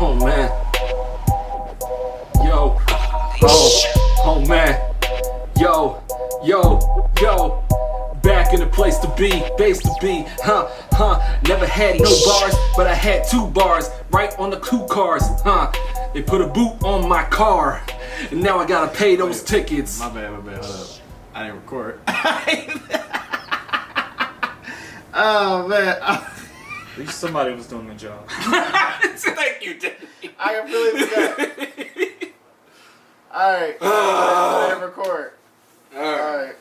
Oh man, yo, oh man, yo, back in the place to be, base to be, never had no bars, but I had 2 bars, right on the 2 cars, they put a boot on my car, and now I gotta pay those tickets. My bad, hold up, I didn't record. Oh man. At least somebody was doing the job. Thank you, Daddy. I completely forgot. Alright. I didn't record. Alright.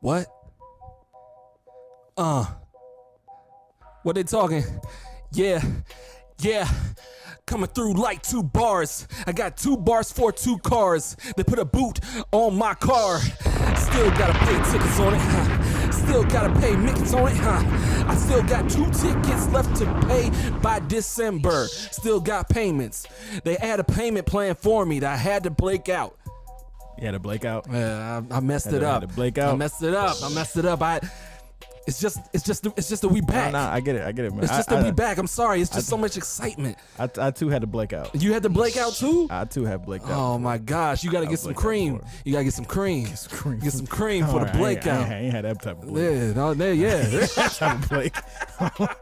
What? What they talking? Yeah. Coming through like 2 bars. I got 2 bars for 2 cars. They put a boot on my car. Still gotta pay tickets on it, Still gotta pay Mickey's on it, I still got 2 tickets left to pay by December. Still got payments. They had a payment plan for me that I had to break out. You had a blackout? Yeah, I messed it up. Had to blake out? I messed it up. It's just that we back. Nah, I get it, man. It's just that we back. I'm sorry. It's just so much excitement. I too had to blake out. You had to blake out too? I too have blaked out. Oh my gosh. You gotta get some cream. You gotta get some cream. Get some cream for the blakeout. I ain't had that type of blake. Yeah, no, yeah. That type of blake. What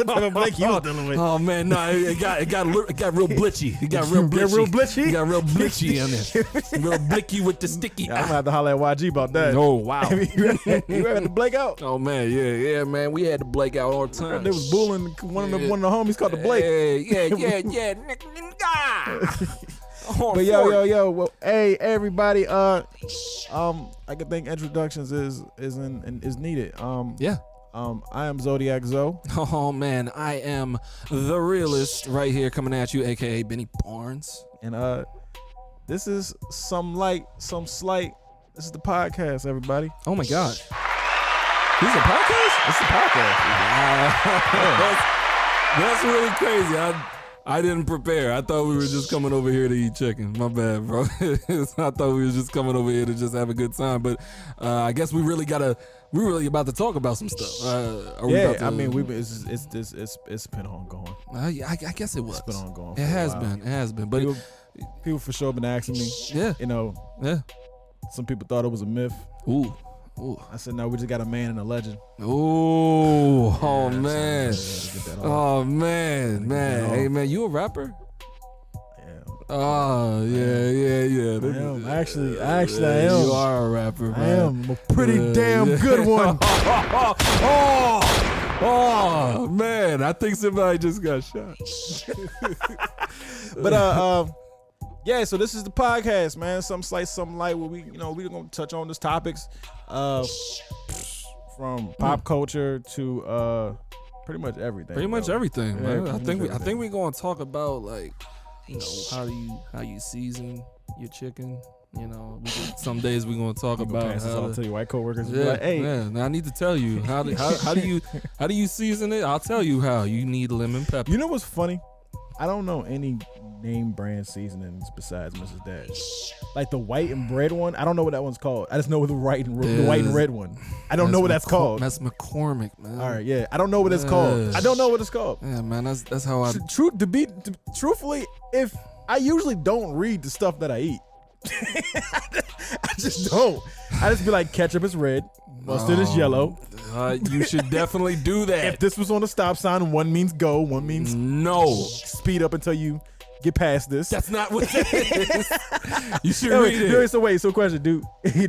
type of blake you was dealing with? Oh man, no, it got real blitchy. It got real blitchy. Real blitchy? You got real blitchy in there. Real blicky with the sticky. I'm gonna have to holler at YG about that. Oh wow. You ever had to blake out? Oh man, yeah, man. We had to blake out all the time. They was bullying one of the homies called the Blake. Yeah. But yo. Well, hey everybody. I can think introductions is needed. Yeah. I am Zodiac Zoe. Oh man, I am the realist right here coming at you, aka Benny Barnes. And this is some light, some slight. This is the podcast, everybody. Oh my God. This is a podcast? It's the podcast. That's really crazy. I didn't prepare. I thought we were just coming over here to eat chicken. My bad, bro. I thought we were just coming over here to just have a good time. But I guess we're really about to talk about some stuff. I mean, it's been ongoing. I guess it was. It's been ongoing. It has been. But people for sure been asking me. Yeah. Yeah. Some people thought it was a myth. Ooh. I said, no, we just got a man and a legend. Oh man. Oh man. Hey man, you a rapper? Yeah. Oh yeah. Actually, I am. You are a rapper, man. I am a pretty damn good one. Oh man, I think somebody just got shot. But yeah, so this is the podcast, man. Some slight, some light. Where we're gonna touch on these topics, from pop culture to pretty much everything. Pretty much everything, man. I think we're gonna talk about like, how you season your chicken. Some days we're gonna talk about how I'll tell you white coworkers. Yeah, like, hey, I need to tell you how do you season it? I'll tell you how. You need lemon pepper. You know what's funny? I don't know any name brand seasonings besides Mrs. Dash. Like the white and red one, I don't know what that one's called. I just know the white and red one. I don't know what that's called. That's McCormick, man. All right, yeah. I don't know what it's called. I don't know what it's called. Yeah, man. That's how I. Truthfully, if I usually don't read the stuff that I eat. I just don't. I just be like, ketchup is red, mustard is yellow. You should definitely do that. If this was on a stop sign, one means go, one means no. Speed up until you get past this. That's not what that is. You should read it. So question, do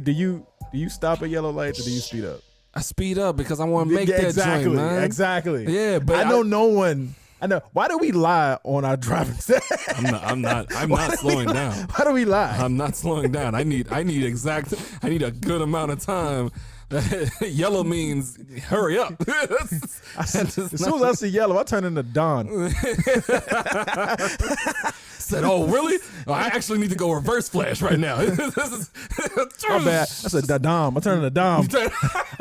you stop at yellow lights or do you speed up? I speed up because I want to make that joint, man. Exactly. Yeah, but I know no one. I know. Why do we lie on our driving set? I'm not slowing down. Why do we lie? I'm not slowing down. I need a good amount of time Yellow means hurry up. As soon as I see yellow, I turn into Don. Said, oh, really? Oh, I actually need to go reverse flash right now. My bad. I said the Dom. I turn into Dom. I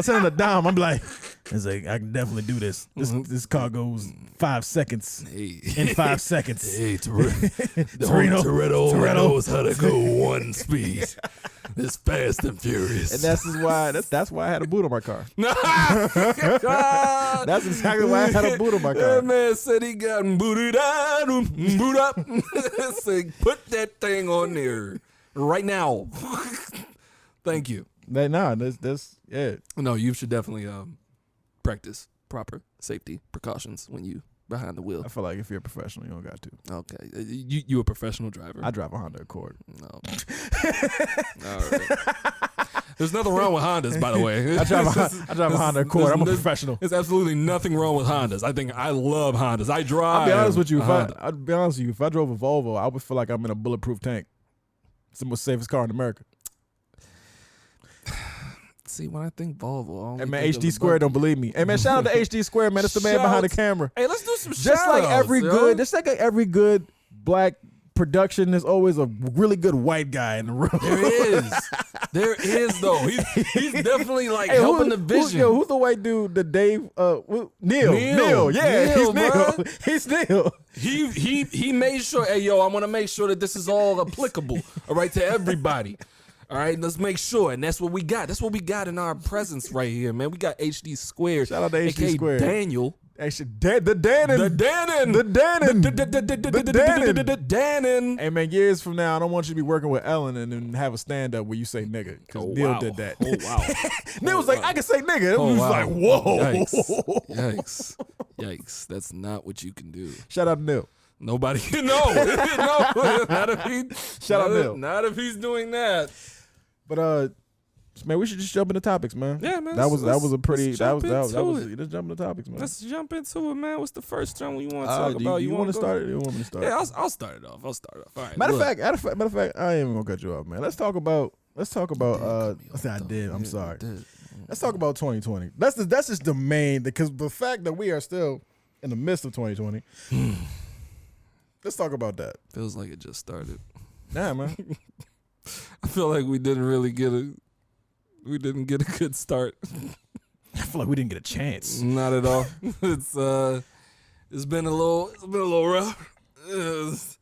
turn into Dom. I'm like, it's like I can definitely do this. This car goes 5 seconds in 5 seconds. Hey, Toretto knows how to go one speed. It's fast and furious. And that's why I had a boot on my car. That's exactly why I had a boot on my car. That man said he got booted out, boot up. Said, put that thing on there right now. Thank you. That's yeah. No, you should definitely practice proper safety precautions when you behind the wheel. I feel like if you're a professional, you don't got to. Okay, you a professional driver? I drive a Honda Accord. No. All right. There's nothing wrong with Hondas, by the way. I drive a Honda Accord. I'm a professional. There's absolutely nothing wrong with Hondas. I love Hondas. I drive. I'll be honest with you. If I drove a Volvo, I would feel like I'm in a bulletproof tank. It's the most safest car in America. See, when I think Volvo, hey man, HD Square don't believe me. Hey man, shout out to HD Square, man. It's the man behind the camera. Hey, let's do some just shout-outs, just like every good black production, there's always a really good white guy in the room. There is though. He's definitely like helping the vision. Who's the white dude? The Dave Neil. Yeah, Neil, he's Neil. He made sure. Hey yo, I want to make sure that this is all applicable. All right, to everybody. All right, let's make sure, and that's what we got. That's what we got in our presence right here, man. We got HD Square. Shout out to HD Square. Daniel. Actually, the Dannon. Hey man, years from now, I don't want you to be working with Ellen and then have a stand up where you say nigga, because Neil did that. Oh wow. Neil was like, I can say nigga. It was like, whoa. Yikes. That's not what you can do. Shout out to Neil. Nobody can know. No, not if he. Shout out Neil. Not if he's doing that. But man, we should just jump into topics, man. Yeah, man. That was a pretty. Let's Let's jump into topics, man. Let's jump into it, man. What's the first thing we want to talk about? You want to start it? Or you want me to start? Yeah, I'll start it off. All right. Matter of fact, I ain't even gonna cut you off, man. Let's talk about. I did. I'm sorry. Let's talk about 2020. That's just the main, because the fact that we are still in the midst of 2020. Let's talk about that. Feels like it just started. Nah, man. I feel like we didn't get a good start. I feel like we didn't get a chance. Not at all. It's been a little rough. It's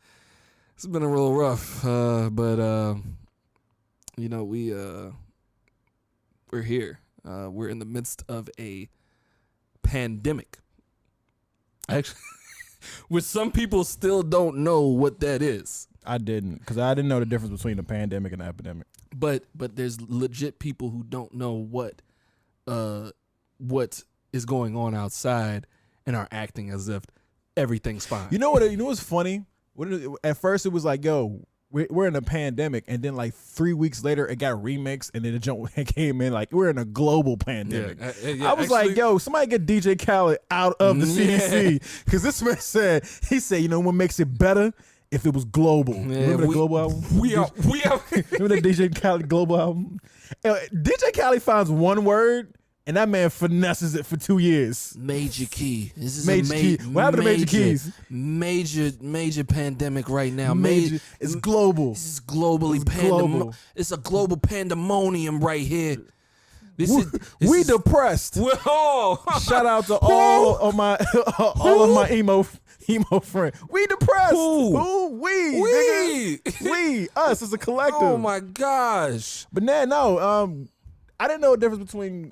been a little rough. But we're here. We're in the midst of a pandemic. Actually, which some people still don't know what that is. I didn't, because I didn't know the difference between a pandemic and an epidemic. But there's legit people who don't know what is going on outside and are acting as if everything's fine. You know what's funny? At first it was like, yo, we're in a pandemic, and then like 3 weeks later it got remixed, and then it came in like we're in a global pandemic. I was like, yo, somebody get DJ Khaled out of the CDC, because this man said, what makes it better? If it was global. Remember the Global album? We are. Remember the DJ Khaled Global album? DJ Khaled finds one word, and that man finesses it for 2 years. Major key. This is Major key. What happened to Major Keys? Major pandemic right now. It's global. This is globally pandemonium. It's a global pandemonium right here. We depressed. Well, shout out to all of my emo friend. We depressed. We us as a collective. Oh my gosh. But no, I didn't know the difference between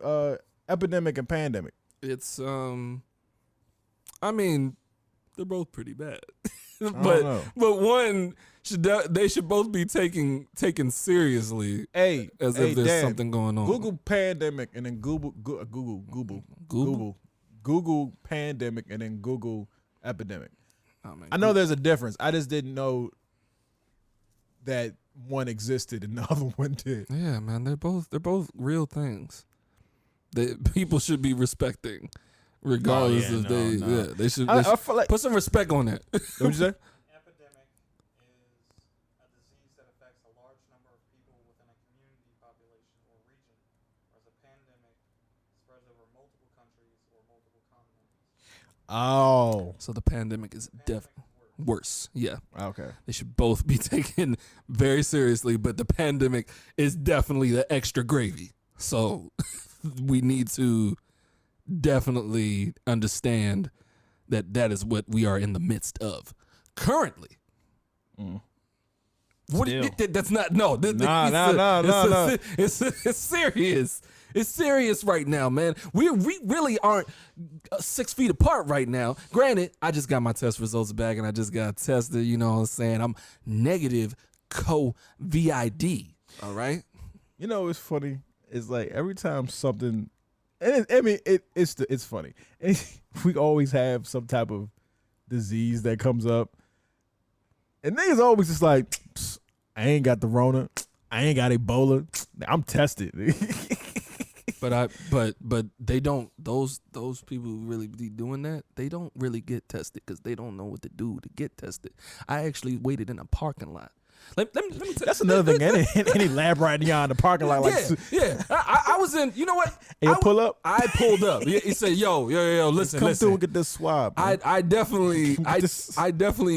epidemic and pandemic. It's I mean, they're both pretty bad. but one they should both be taken seriously. As if there's something going on. Google pandemic and then Google pandemic and then Google epidemic. Oh, man, I know there's a difference. I just didn't know that one existed and the other one did. Yeah, man, they're both real things that people should be respecting, regardless if they should. I feel like, put some respect on that. What'd you say? Epidemic is a disease that affects a large number of people within a community, population, or region, whereas a pandemic multiple continents. Oh, So the pandemic is definitely worse. Yeah. okay. They should both be taken very seriously, but the pandemic is definitely the extra gravy. So we need to definitely understand that that is what we are in the midst of currently. What? That's not no. No. It's serious. It's serious right now, man. We really aren't 6 feet apart right now. Granted, I just got my test results back and I just got tested. You know what I'm saying? I'm negative COVID. All right. You know, it's funny. It's like every time something, and it's funny. We always have some type of disease that comes up, and niggas always just like, I ain't got the Rona, I ain't got Ebola, I'm tested. But they don't. Those people who really be doing that, they don't really get tested because they don't know what to do to get tested. I actually waited in a parking lot. Let me tell you. That's another thing. Any lab right now in the parking lot, like yeah. I was in. You know what? You pull up. I pulled up. He said, "Yo, listen, come through and get this swab." I definitely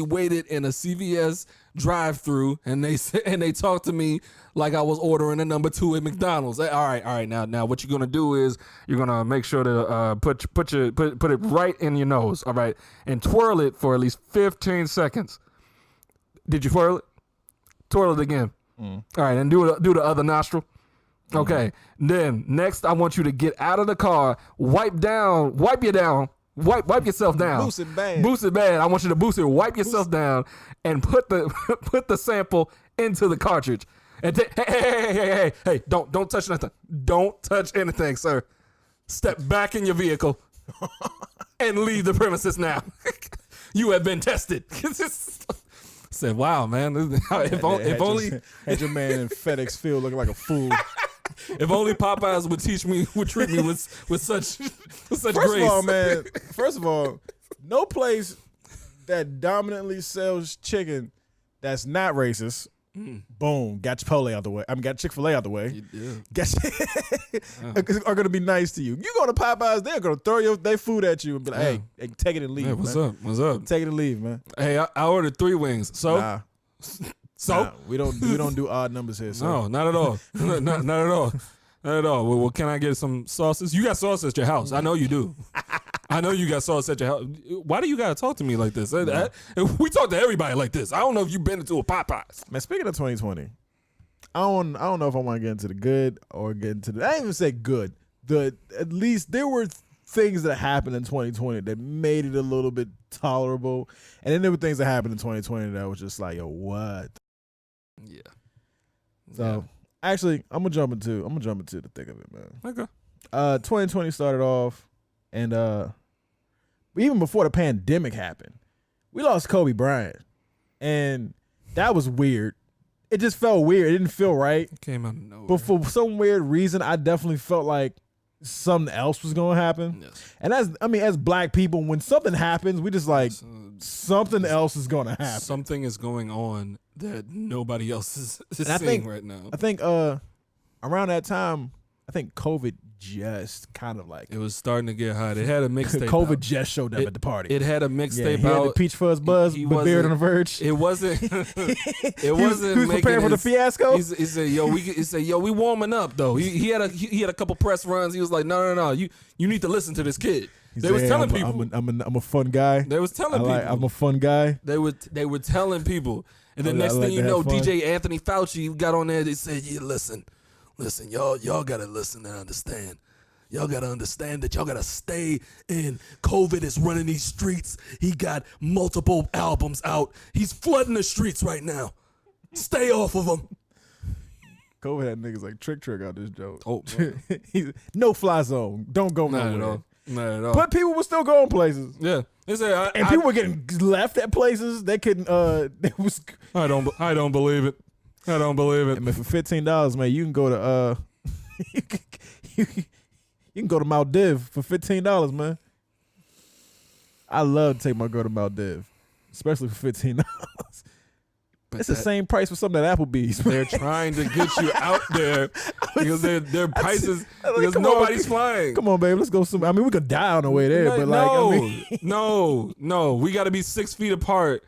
waited in a CVS drive-through, and they talked to me like I was ordering a number 2 at McDonald's. All right. Now, what you're gonna do is you're gonna make sure to put it right in your nose, all right, and twirl it for at least 15 seconds. Did you twirl it? Twirl it again. All right, and do the other nostril. Okay. Then next, I want you to get out of the car, wipe yourself down. Boost it bad. Boost it bad. I want you to boost it. Wipe yourself down, and put the sample into the cartridge. And hey! Don't touch nothing. Don't touch anything, sir. Step back in your vehicle and leave the premises now. You have been tested. Said, wow, man. If only had your man in FedEx field looking like a fool. If only Popeyes would treat me with such grace. First of all, no place that dominantly sells chicken that's not racist. Boom, got Chipotle out the way. Got Chick-fil-A out the way. Are going to be nice to you. You go to Popeyes, they're going to throw their food at you and be like, hey, take it and leave. Hey, what's up? Take it and leave, man. Hey, I ordered 3 wings. So? Nah, we don't do odd numbers here. So. No, not at all. not at all. Not at all. Well, can I get some sauces? You got sauce at your house. I know you do. I know you got sauce at your house. Why do you gotta talk to me like this? We talk to everybody like this. I don't know if you've been into a Popeyes. Man, speaking of 2020, I don't know if I want to get into the good or get into the. I didn't even say good. At least there were things that happened in 2020 that made it a little bit tolerable, and then there were things that happened in 2020 that was just like, yo, what? Yeah. So actually, I'm gonna jump into the thick of it, man. Okay. 2020 started off, and even before the pandemic happened, we lost Kobe Bryant, and that was weird. It just felt weird. It didn't feel right. It came out of nowhere. But for some weird reason, I definitely felt like something else was going to happen. Yes. And as black people, when something happens, we just like something else is going to happen. Something is going on that nobody else is and seeing right now. I think around that time, I think COVID just kind of like it was starting to get hot. It had a mixtape. COVID out. just showed up at the party. It had a mixtape he out. Had the Peach Fuzz Buzz, Beard on the Verge. It wasn't. It wasn't. He was preparing for the fiasco. He said, "Yo, we warming up though." He had a couple press runs. He was like, "No, you need to listen to this kid." They was telling people, "I'm a fun guy." They was telling people, "I'm a fun guy." They were telling people, and the next thing you know, DJ Anthony Fauci got on there. They said, "Yeah, listen, y'all gotta listen and understand. Y'all gotta understand that y'all gotta stay in. COVID is running these streets. He got multiple albums out. He's flooding the streets right now. Stay off of him." COVID had niggas like Trick out this joke. Oh, no fly zone. Don't go not nowhere. at all. Not at all. But people were still going places. Yeah, they said, people were getting left at places they couldn't. It was. I don't believe it. I don't believe it. I mean, for $15, man, you can go to you can go to Maldives for $15, man. I love to take my girl to Maldives, especially for $15. It's the same price for something at Applebee's. They're trying to get you out there because their prices because come nobody's on, flying. Come on, babe, let's go. I mean, we could die on the way there, but no, we got to be 6 feet apart,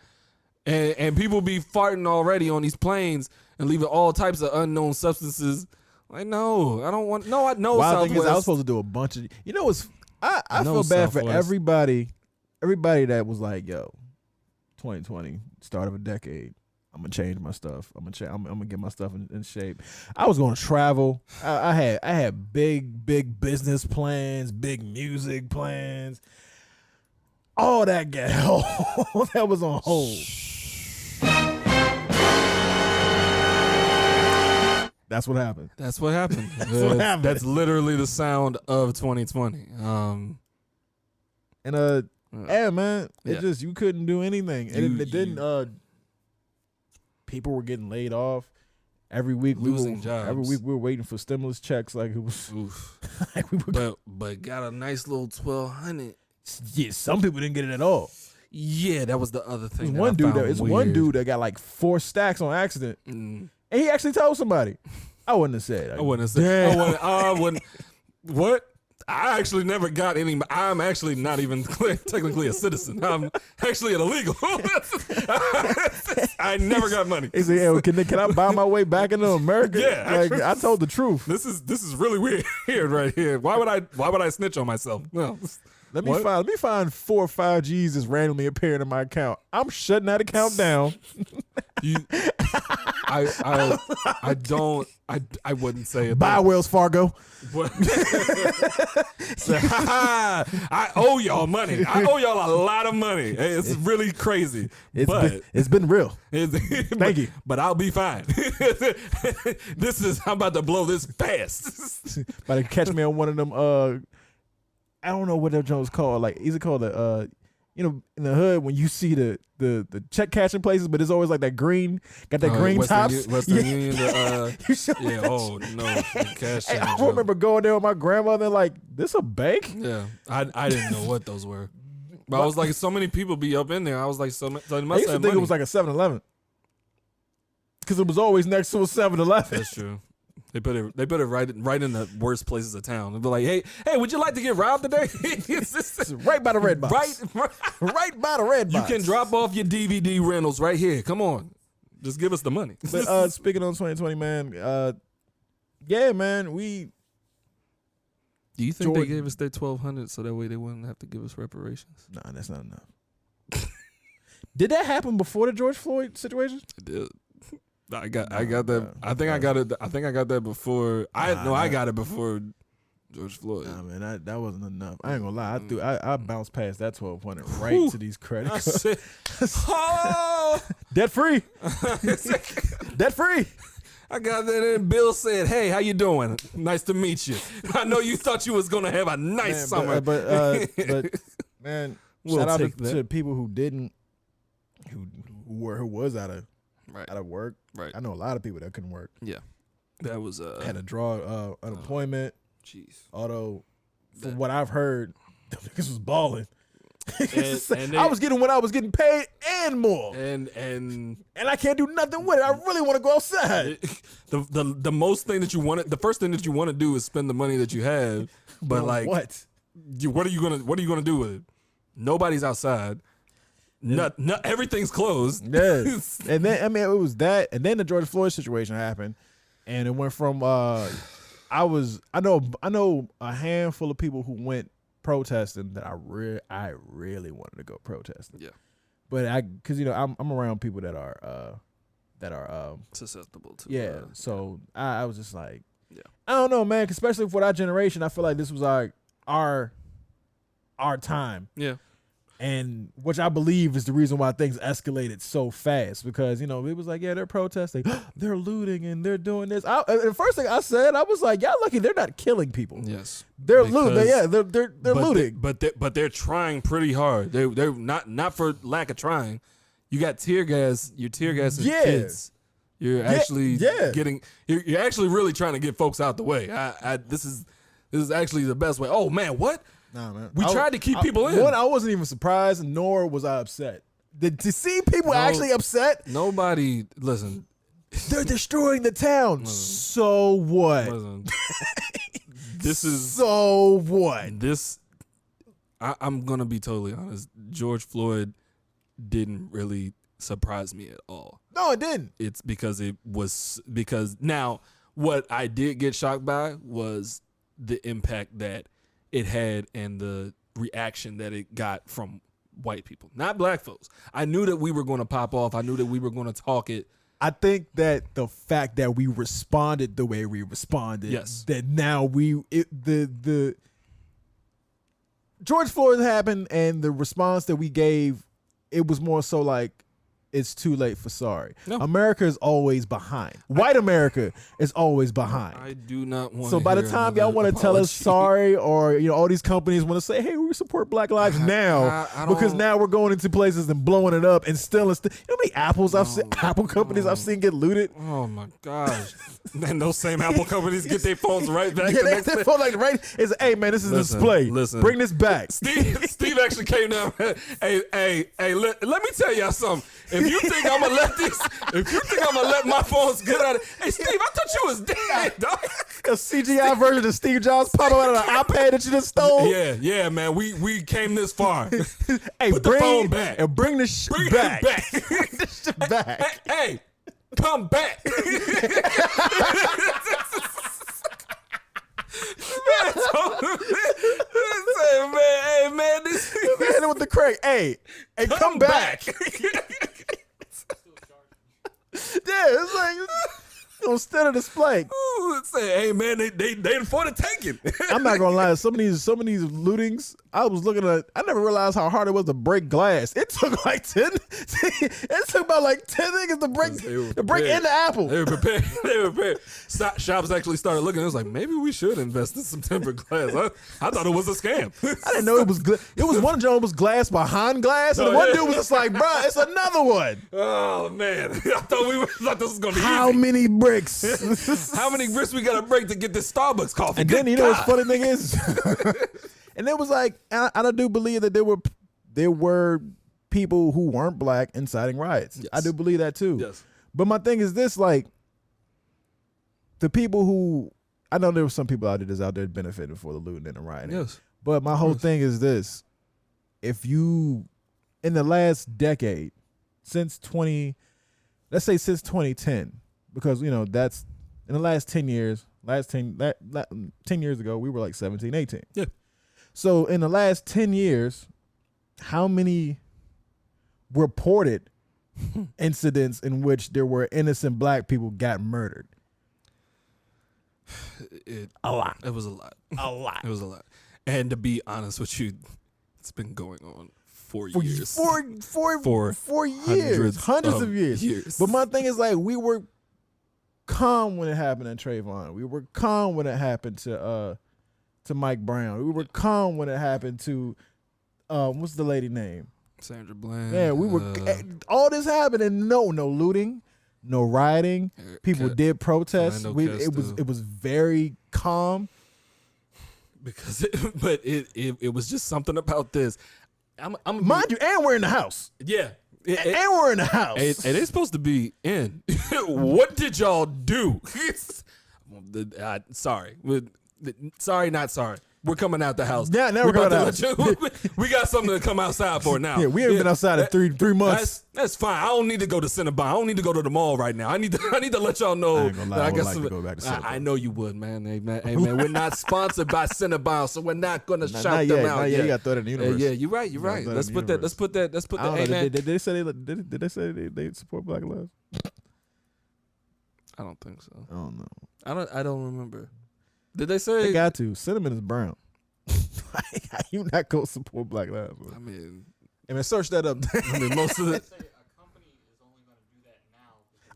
and people be farting already on these planes and leaving all types of unknown substances. Like, no, I don't want. No, I know. Wild Southwest. thing is, I was supposed to do a bunch of. You know, I feel bad for everybody that was like, yo, 2020, start of a decade. I'm gonna change my stuff. I'm gonna get my stuff in shape. I was gonna travel. I had big business plans, big music plans. All that got that was on hold. That's what happened. That's what happened. What happened. That's literally the sound of 2020. Yeah, man, it Yeah. just you couldn't do anything, and it didn't. People were getting laid off every week. Losing jobs. Every week we were waiting for stimulus checks. Like it was. Oof. Like we were, but got a nice little 1,200. yeah, some people didn't get it at all. Yeah, that was the other thing. It's one dude that got like 4 stacks on accident, and he actually told somebody. I wouldn't have said. I wouldn't have said. I wouldn't. What? I actually never got any. I'm actually not even technically a citizen. I'm actually an illegal. I never got money. He said, "Yeah, can I buy my way back into America?" Yeah, like I told the truth. This is really weird right here. Why would I snitch on myself? No. Let me find 4 or 5 G's that's randomly appearing in my account. I'm shutting that account down. I wouldn't say it. Bye, Wells Fargo. So, I owe y'all money. I owe y'all a lot of money. It's really crazy. It's been real. Thank you. But I'll be fine. I'm about to blow this fast. About to catch me on one of them. I don't know what that joint's called. Like, is it called the in the hood when you see the check cashing places, but it's always like that green, got that green tops. Western Union. Oh no, cash. Hey, I remember going there with my grandmother. Like, this a bank? Yeah, I didn't know what those were, but I was like, so many people be up in there. I was like, so it I must used to have think money. it was like a 7-Eleven because it was always next to a 7-Eleven. That's true. They put it right in the worst places of town. They'd be like, hey, would you like to get robbed today? It's right by the red box. Right by the red box. You can drop off your DVD rentals right here. Come on, just give us the money. But speaking on 2020, man, yeah, man, we. Do you think they gave us their 1,200 so that way they wouldn't have to give us reparations? Nah, that's not enough. Did that happen before the George Floyd situation? It did. I got that. I think I got it. I think I got that before. I got it before George Floyd. Nah, man, that wasn't enough. I ain't gonna lie. I bounced past that 1,200 right to these credit cards. Debt free. Debt free. I got that and Bill said, "Hey, how you doing? Nice to meet you. I know you thought you was gonna have a nice summer, but man, shout out to people who didn't, who was out of work. Right. I know a lot of people that couldn't work. Yeah, that was had to draw unemployment. Jeez. Although, from what I've heard, this was balling. And I was getting what I was getting paid and more. And I can't do nothing with it. I really want to go outside. The most thing that you want, the first thing that you want to do is spend the money that you have. But like, what? What are you gonna do with it? Nobody's outside. Not everything's closed. Yeah. And then it was that, and then the George Floyd situation happened, and it went from I know a handful of people who went protesting that I really wanted to go protesting. Yeah. But because I'm around people that are susceptible to. Yeah. So I was just like, yeah. I don't know, man. 'Cause especially for our generation, I feel like this was our time. Yeah. And which I believe is the reason why things escalated so fast, because it was like, yeah, they're protesting, they're looting, and they're doing this. And the first thing I said, I was like, y'all lucky they're not killing people. Yes, they're looting. Yeah, they're looting. But they're trying pretty hard. They're not for lack of trying. You got tear gas. You're tear gassing kids. You're actually getting. You're actually really trying to get folks out the way. This is actually the best way. Oh man, what? Nah, man. We tried to keep people in. One, I wasn't even surprised, nor was I upset. To see people actually upset. Nobody, listen. They're destroying the town. So what? Listen. This is. So what? I'm going to be totally honest. George Floyd didn't really surprise me at all. No, it didn't. It's because now what I did get shocked by was the impact that it had and the reaction that it got from white people, not black folks. I knew that we were going to pop off. I knew that we were going to talk it. I think that the fact that we responded the way we responded, yes, that now the George Floyd happened and the response that we gave, it was more so like, it's too late for sorry. No. America is always behind. White America is always behind. I do not want. So by the time y'all want to tell us sorry, or all these companies want to say, "Hey, we support Black Lives now," because now we're going into places and blowing it up and stealing. You know how many Apple companies I've seen get looted? Oh my gosh! And those same Apple companies get their phones right back. Yeah, their phone like right. It's hey man, this is a display. Listen, bring this back. Steve actually came down. Hey, let me tell y'all something. If you think I'm gonna let my phones get out of hey Steve, I thought you was dead, dog. A CGI version of Steve Jobs pop out of an iPad that you just stole. Yeah, man. We came this far. Hey, put the phone back and bring this shit back. Bring this shit back. Hey, come back. Man, this man with the crank. Hey, come back. Yeah, it's like instead of display. Say, hey man, they afford to take it. I'm not gonna lie. Some of these lootings, I was looking at. I never realized how hard it was to break glass. It took like 10. It took about like 10 niggas to break into Apple. They were prepared. Shops actually started looking. It was like, maybe we should invest in some tempered glass. I thought it was a scam. I didn't know it was. It was one joint was glass behind glass, and the one dude was just like, "Bruh, it's another one." Oh man, I thought this was gonna be how easy. many bricks? How many bricks we gotta break to get this Starbucks coffee? And then what's funny thing is, and it was like, I do believe that there were people who weren't black inciting riots. Yes. I do believe that too. Yes. But my thing is this, like, the people who, I know there were some people out there benefiting for the looting and the rioting. Yes. But my whole thing is this: if you, in the last decade, since 2010, because that's in the last 10 years. 10 years ago, we were like 17, 18. Yeah. So in the last 10 years, how many reported incidents in which there were innocent black people got murdered? A lot. It was a lot. A lot. It was a lot. And to be honest with you, it's been going on for years. For years. Hundreds of years. But my thing is, like, we were calm when it happened to Trayvon. We were calm when it happened to Mike Brown. We were calm when it happened to what's the lady name? Sandra Bland. Yeah, we were all this happened and no looting, no rioting. People did protest. It was very calm. Because it was just something about this. Mind you, and we're in the house. Yeah. And we're in the house. And it's supposed to be in. What did y'all do? Sorry. Sorry, not sorry. We're coming out the house. Yeah, now we're coming out. We got something to come outside for now. Yeah, we haven't been outside in three months. That's fine. I don't need to go to Cinnabon. I don't need to go to the mall right now. I need to let y'all know. I ain't gonna lie, I would like to go back to Cinnabon. I know you would, man. Hey, man. We're not sponsored by Cinnabon, so we're not gonna shout them out. You got to throw that in the universe. Yeah, you're right. Let's put that. Did they say they support Black Lives? I don't think so. I don't know. I don't remember. Did they say they got to? Cinnamon is brown. How you not gonna support Black Lives? I mean, search that up. I mean, most of it.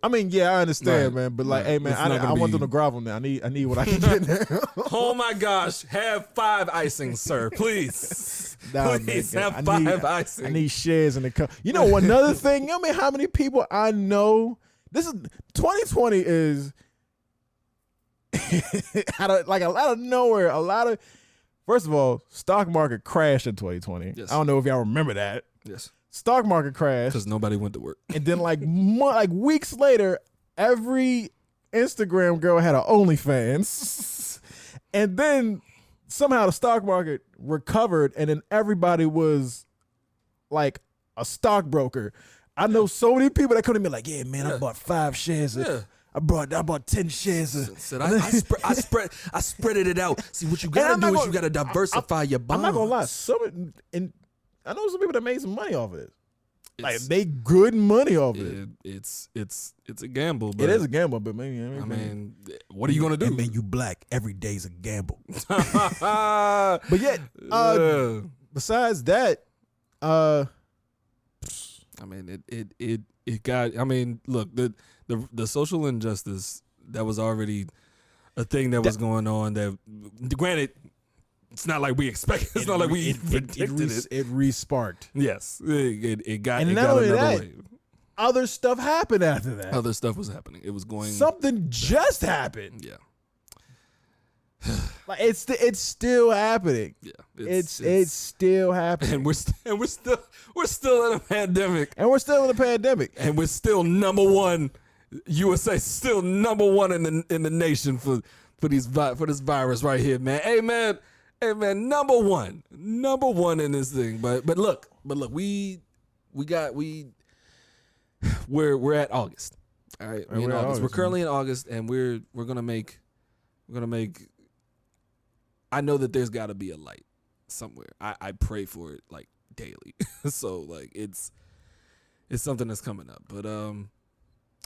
I mean, yeah, I understand, man. But like, hey, man, I want them to grovel now. I need what I can get now. Oh my gosh, have 5 icings, sir, please. Please have 5 icings. I need shares in the cup. You know, another thing. You know how many people I know? This is 2020 is out of nowhere. First of all, stock market crashed in 2020. Yes. I don't know if y'all remember that. Yes. stock market crashed. Because nobody went to work. And then like weeks later, every Instagram girl had an OnlyFans. And then somehow the stock market recovered, and then everybody was like a stockbroker. I know so many people that come to me like, yeah, man, I bought 5 shares. I bought 10 shares. Said I spread it out. See, what you gotta do is you gotta diversify your bonds. I'm not gonna lie. I know some people that made some money off of this. Like they good money off it. It's a gamble. But it is a gamble, but maybe. I mean, what are you gonna do? And man, you black. Every day's a gamble. But yet, besides that, I mean, it got. I mean, look, the social injustice that was already a thing that was going on. That, granted, it's not like we expected. It's not like we predicted it. It re-sparked. Yes, it got. And it not got only another that, wave. Other stuff happened after that. Other stuff was happening. It was going. Something just happened. Yeah. Like it's still happening. Yeah, it's still happening, and we're still in a pandemic, and we're still in a pandemic, and we're still number one. USA still number one in the nation for this virus right here, man. Hey man, number one in this thing. But look, we're at August. All right, we're in August. We're currently in August, and we're gonna make. I know that there's got to be a light somewhere. I pray for it like daily. So like it's something that's coming up. But I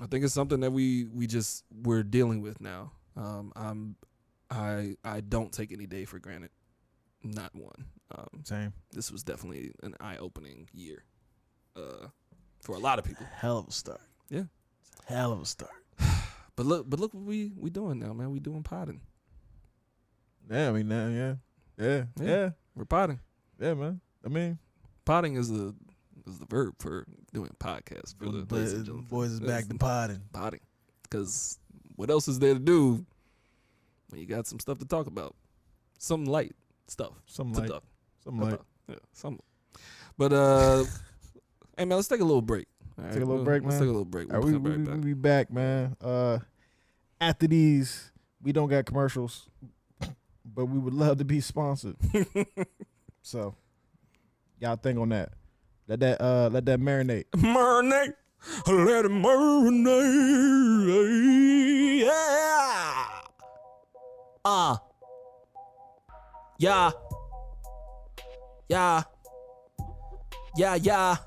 think it's something that we're dealing with now. I don't take any day for granted. Not one. Same. This was definitely an eye-opening year for a lot of people. Hell of a start. Yeah. Hell of a start. But look what we doing now, man. We doing potting. Yeah, I mean, yeah. We're potting. Yeah, man. I mean, potting is the verb for doing podcasts. For the boys is back to potting. Potting, because what else is there to do when you got some stuff to talk about? Some light stuff. Some light. Yeah, some. But hey man, let's take a little break. All right? Take a little break, man. Let's take a little break. We'll We'll be back, man. After these, we don't got commercials, but we would love to be sponsored. So, y'all think on that. Let that marinate. Marinate. Let it marinate. Yeah. Yeah. Yeah. Yeah.